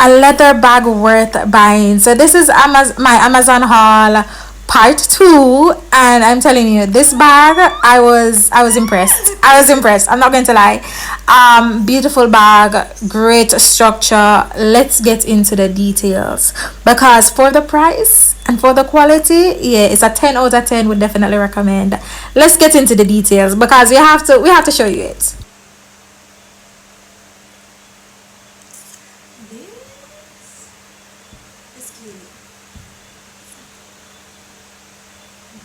a leather bag worth buying. So this is my Amazon haul part two, and I'm telling you, this bag, I was impressed. I was impressed. I'm not going to lie. Beautiful bag, great structure. Let's get into the details, because for the price and for the quality, yeah, it's a 10 out of 10. Would definitely recommend. Let's get into the details, because we have to show you it. This is cute.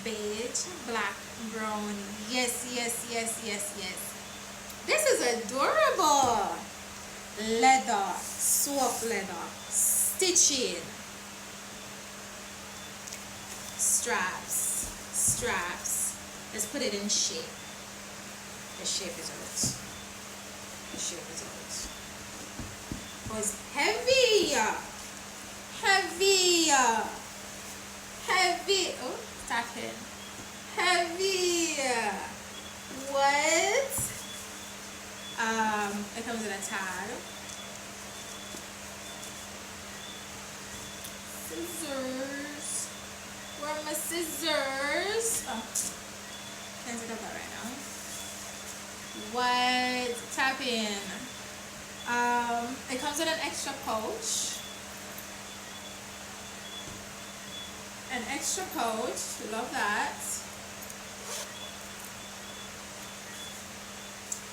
Beige, black, brown. Yes, yes, yes, yes, yes. This is adorable. Leather, soft leather, stitching, straps, straps. Let's put it in shape. The shape is out. The shape is out. Oh, it's heavy, heavy, heavy. Oh, stacking. Heavy. What? It comes in a tag. Scissors. Where are my scissors? Oh, can't set up that right now. What? Tap in. It comes with an extra pouch. An extra pouch. Love that.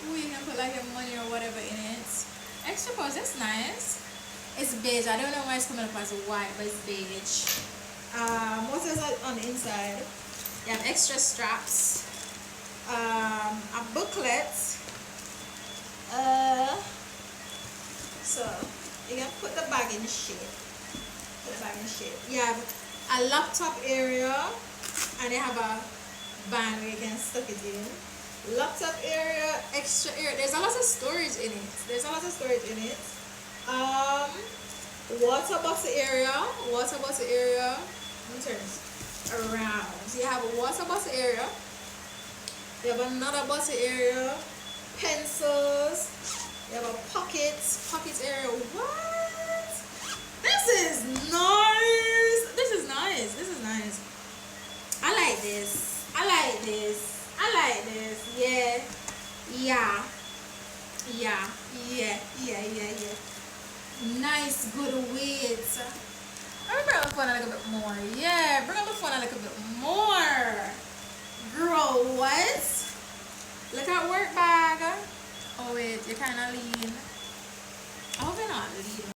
Ooh, you can put like your money or whatever in it. Extra pouch, that's nice. It's beige. I don't know why it's coming up as white, but it's beige. What is it on the inside? You have extra straps. A booklet. So you can put the bag in shape. Put the bag in shape. You have a laptop area, and you have a band where you can stuck it in. Laptop area, extra area. There's a lot of storage in it. There's a lot of storage in it. Water bottle area. Water bottle area. Let me turn this around. So you have a water bottle area. You have another bottle area. Pencils. You have a pocket area. What? This is nice. This is nice. This is nice. I like this. I like this. I like this. Yeah. Yeah. Yeah. Yeah. Yeah. Yeah. Yeah. Nice, good weight. Let me bring up the phone a little bit more. Yeah, bring up the phone a little bit more. Girl, what? Look at work bag. Oh wait, you're kind of lean. I hope you're not lean.